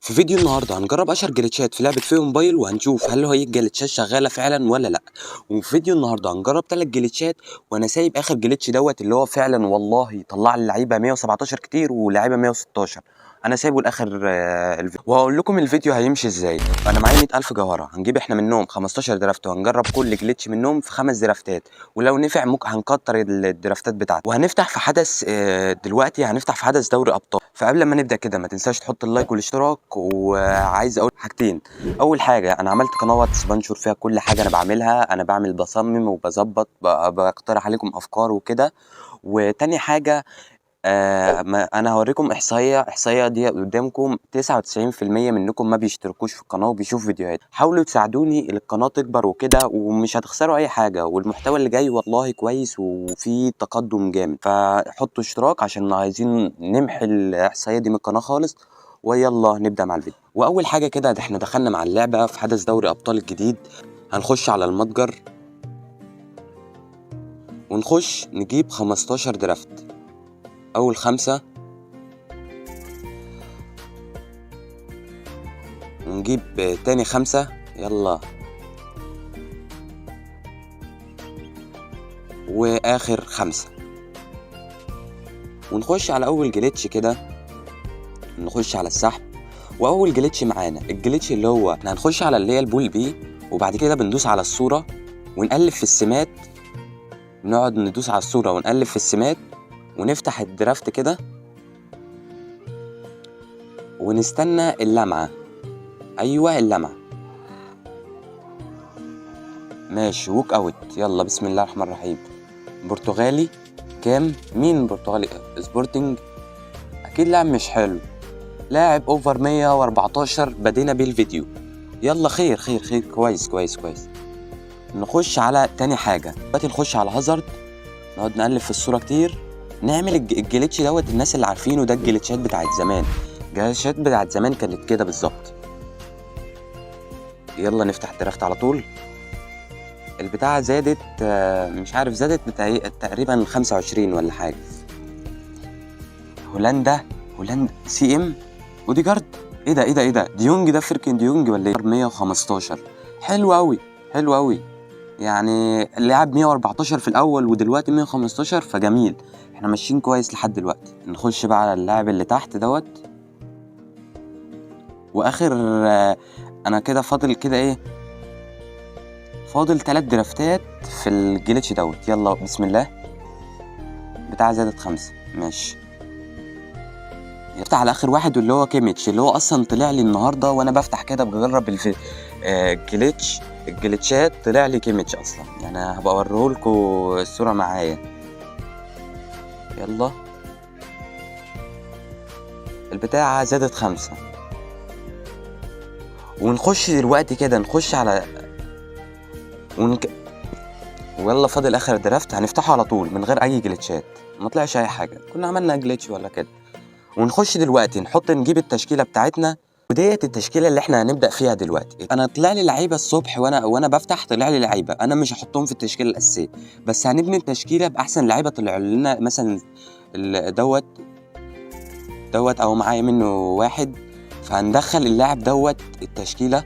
في فيديو النهارده هنجرب اشهر جليتشات في لعبه فيه موبايل، وهنشوف هل هي الجليتشات شغاله فعلا ولا لا. وفي فيديو النهارده هنجرب 3 جليتشات، وانا سايب اخر جليتش دوت اللي هو فعلا والله طلع اللعيبه 117 كتير ولاعيبه 116. انا سايبه لاخر الفيديو، وهقول لكم الفيديو هيمشي ازاي. انا معايا 100,000 جوهره، هنجيب احنا منهم 15 درافت، وهنجرب كل جليتش منهم في 5 درافتات، ولو نفع ممكن هنكتر الدرافتات بتاعته. وهنفتح في حدث دلوقتي هنفتح في حدث دوري ابطال. فقبل ما نبدا كده ما تنساش تحط اللايك والاشتراك. وعايز اقول حاجتين. اول حاجه، انا عملت قناه واتس بنشر فيها كل حاجه انا بعملها، انا بعمل بصمم وبظبط بقترح عليكم افكار وكده. وتاني حاجه، انا هوريكم احصائيه دي قدامكم. 99% منكم ما بيشتركوش في القناه وبيشوفوا فيديوهات. حاولوا تساعدوني القناه تكبر وكده، ومش هتخسروا اي حاجه، والمحتوى اللي جاي والله كويس وفي تقدم جامد. فحطوا اشتراك عشان عايزين نمحي الاحصائيه دي من القناه خالص. ويلا نبدا مع الفيديو. واول حاجه كده احنا دخلنا مع اللعبه في حدث دوري ابطال الجديد. هنخش على المتجر ونخش نجيب 15 درافت. اول 5 ونجيب تاني 5. يلا، واخر 5 ونخش على اول جليتش كده. نخش على السحب، واول جليتش معانا الجليتش اللي هو احنا هنخش على اللي هي البول بي، وبعد كده بندوس على الصورة ونقلب في السمات. نقعد ندوس على الصورة ونقلب في السمات، ونفتح الدرافت كده ونستنى اللمعة. ايوه اللمعة ماشي. ووك اوت. يلا بسم الله الرحمن الرحيم. برتغالي كام؟ مين برتغالي؟ سبورتنج. اكيد لاعب مش حلو، لاعب اوفر 114. بدينا بيه الفيديو. يلا خير خير خير، كويس كويس كويس. نخش على تاني حاجة دلوقتي، نخش على هازارد. نقعد نقلب في الصورة كتير، نعمل الجليتش دوت. الناس اللي عارفينه ده الجليتشات بتاعت زمان. الجليتشات بتاعت زمان كانت كده بالظبط. يلا نفتح الدرافت على طول. البتاعة زادت، مش عارف زادت تقريبا 25 ولا حاجة. هولندا سي ام اوديجارد. ايه ده ايه ده ايه ده؟ ديونج ده فركن ديونج ولا ايه؟ 115. حلو قوي حلو قوي. يعني لعب 114 في الاول ودلوقتي 115، فجميل. احنا ماشيين كويس لحد دلوقتي. نخش بقى على اللاعب اللي تحت دوت. واخر انا كده فاضل كده ايه؟ فاضل 3 درافتات في الجليتش دوت. يلا بسم الله. بتاع زادت 5 ماشي. يفتح على اخر واحد اللي هو كيميتش، اللي هو اصلا طلع لي النهارده وانا بفتح كده بجرب الجليتشات. طلع لي كيميتش اصلا، يعني هبقى اوريهولكوا الصوره معايا. يلا البتاعه زادت 5. ونخش دلوقتي كده نخش على ويلا فاضل اخر درافت هنفتحه على طول من غير اي جليتشات. ما طلعش اي حاجه، كنا عملنا جليتش ولا كده. ونخش دلوقتي نجيب التشكيله بتاعتنا، وديت التشكيله اللي احنا هنبدا فيها دلوقتي. انا طلع لي لعيبه الصبح وانا بفتح، طلع لي لعيبه انا مش هحطهم في التشكيله الاساسيه، بس هنبني التشكيله باحسن لعيبه طلعوا لنا. مثلا دوت او معايا منه واحد، فهندخل اللاعب دوت التشكيله.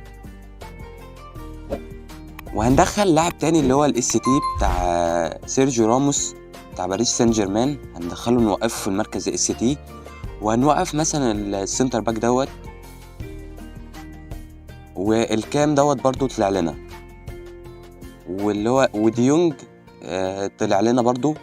وهندخل لاعب تاني اللي هو الاس تي بتاع سيرجيو راموس بتاع باريس سان جيرمان، هندخله نوقفه في المركز اس تي. وهنوقف مثلا السنتر باك دوت، والكام دوت برضو طلع لنا، واللي هو وديونج طلع لنا برضو.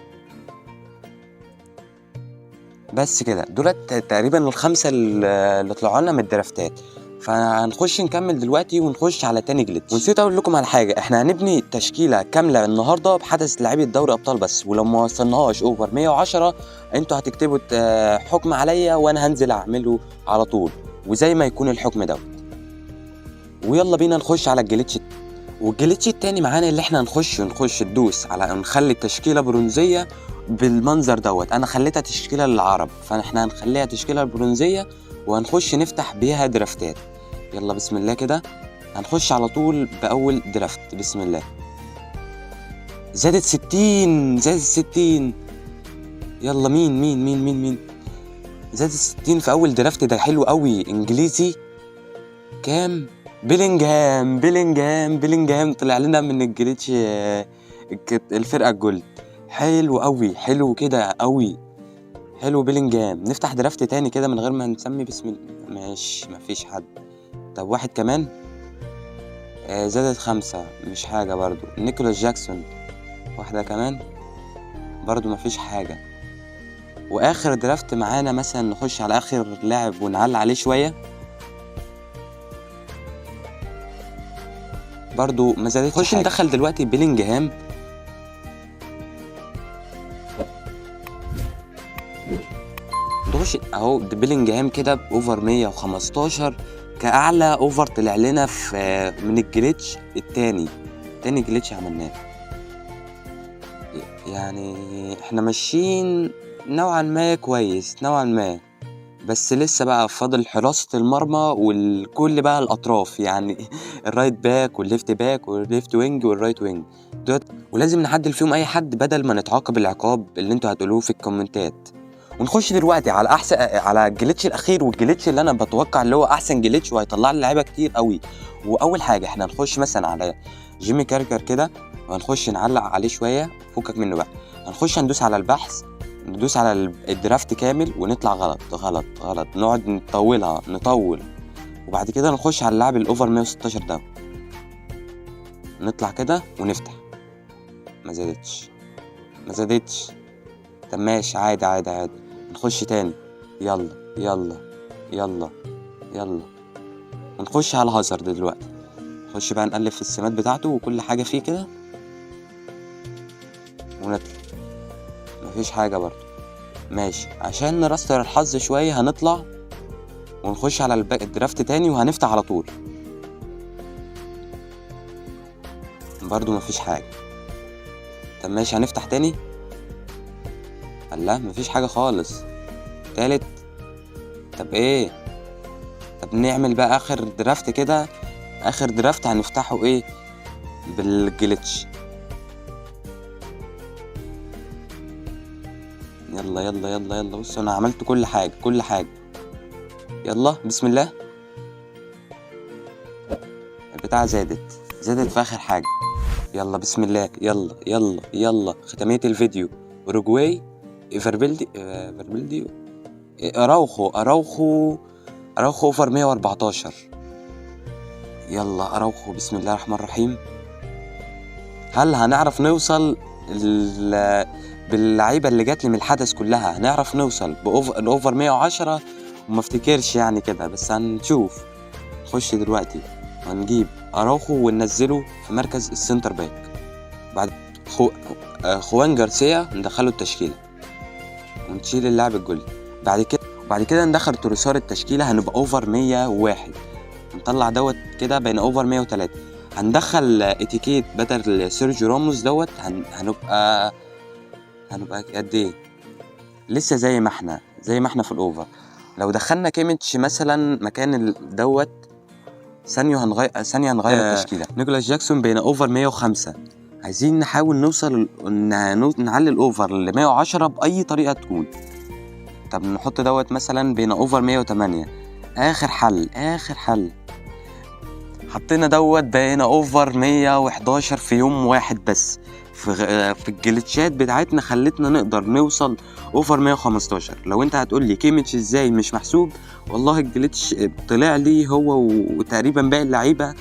بس كده دولت تقريبا ال5 اللي طلعوا لنا من الدرافتات. فهنخش نكمل دلوقتي ونخش على تاني جليتش. ونسيت اقول لكم على حاجه، احنا هنبني تشكيله كامله النهارده بحدث لعيبه دوري ابطال بس، ولو ما وصلناهاش اوفر 110 انتوا هتكتبوا حكم عليا وانا هنزل اعمله على طول، وزي ما يكون الحكم دوت. ويلا بينا نخش على الجليتش. والجليتش التاني معانا اللي احنا نخش ندوس على نخلي التشكيله برونزيه بالمنظر دوت. انا خليتها تشكيله للعرب، فاحنا هنخليها تشكيله برونزيه وهنخش نفتح بيها درافتات. يلا بسم الله كده. هنخش على طول باول درافت بسم الله. زادت 60. يلا مين زادت 60 في اول درافت. ده حلو قوي. انجليزي كام؟ بيلينجهام طلع لنا من الجليتش الفرقة الجولد. حلو قوي، حلو كده قوي، حلو بيلينجهام. نفتح درافت تاني كده من غير ما نسمي بسم الله. ماشي مفيش حد. طب واحد كمان. زادت 5 مش حاجة برضو. نيكولاس جاكسون واحدة كمان برضو مفيش حاجة. واخر درافت معانا مثلا نخش على اخر لاعب ونعلق عليه شوية، برضو ما زادتش حاجة. نخش ندخل دلوقتي بيلينجهام. نخش اهو بيلينجهام كده باوفر 115 كاعلى اوفر طلع لنا في من الجليتش تاني جليتش عملناه. يعني احنا ماشيين نوعا ما كويس نوعا ما، بس لسه بقى فاضل حراسة المرمى والكل بقى الأطراف يعني الرايت باك والليفت باك والليفت وينج والرايت وينج دوت، ولازم نعدل فيهم أي حد بدل ما نتعاقب العقاب اللي انتوا هتقولوه في الكومنتات. ونخش دلوقتي على على الجليتش الأخير، والجليتش اللي أنا بتوقع اللي هو أحسن جليتش وهيطلع لي لعيبة كتير قوي. وأول حاجة احنا هنخش مثلا على جيمي كارجر كده وهنخش نعلق عليه شوية، فكك منه بقى. هنخش هندوس على البحث، ندوس على الدرافت كامل ونطلع غلط، نقعد نطول، وبعد كده نخش على اللاعب الاوفر 116 ده، نطلع كده ونفتح. ما زادتش. طب ماشي عادي. نخش تاني. يلا ونخش على هازارد دلوقتي. نخش بقى نقلب في السمات بتاعته وكل حاجة فيه كده ونطلع. مفيش حاجة برضو. ماشي عشان نرستر الحظ شوية هنطلع ونخش على الدرافت تاني وهنفتح على طول. برضو مفيش حاجة. طب ماشي هنفتح تاني. لا مفيش حاجة خالص. تالت. طب ايه؟ طب نعمل بقى اخر درافت كده. اخر درافت هنفتحه ايه؟ بالجليتش. يلا بص انا عملت كل حاجة. يلا بسم الله. البتاعة زادت في اخر حاجة. يلا بسم الله. يلا ختمية الفيديو. اوروجواي فيربيلدي اراوخو اوفر 114. يلا اراوخو بسم الله الرحمن الرحيم. هل هنعرف نوصل باللعيبه اللي جات لي من الحدث كلها؟ هنعرف نوصل الاوفر 110 وما افتكرش يعني كده، بس هنشوف. نخش دلوقتي هنجيب اراوخو وننزله في مركز السنتر باك. بعد خوان جارسيا ندخله التشكيله ونشيل اللاعب الجولي. بعد كده ندخل توريسار التشكيله، هنبقى اوفر 101. نطلع دوت كده بين اوفر 103. هندخل اتيكيت بدل سيرجيو راموس دوت. هنبقى قد ايه؟ لسه زي ما احنا في الاوفر. لو دخلنا كيميتش مثلا مكان دوت ثانيه هنغير التشكيله. نيكولاس جاكسون بين اوفر 105. عايزين نحاول نوصل نعلي الاوفر ل 110 باي طريقه تكون. طب نحط دوت مثلا بين اوفر 108. اخر حل حطينا دوت بين اوفر 111 في يوم واحد بس. في الجليتشات بتاعتنا خلتنا نقدر نوصل اوفر 115. لو انت هتقول لي كيميتش ازاي مش محسوب، والله الجليتش طلع لي هو وتقريبا باقي اللعيبه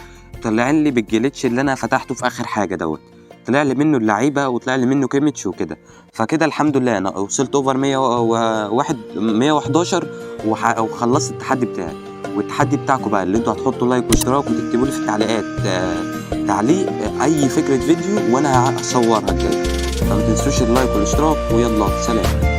طلع لي بالجليتش اللي انا فتحته في اخر حاجه دوت، طلع لي منه اللعيبه وطلع لي منه كيميتش وكده. فكده الحمد لله انا وصلت اوفر 111 وخلصت التحدي بتاعي. والتحدي بتاعكم بقى اللي انتوا هتحطوا لايك واشتراك وتكتبوا لي في التعليقات تعليق اي فكره فيديو وانا هصورها الجاي. فما تنسوش اللايك والاشتراك، ويلا سلام.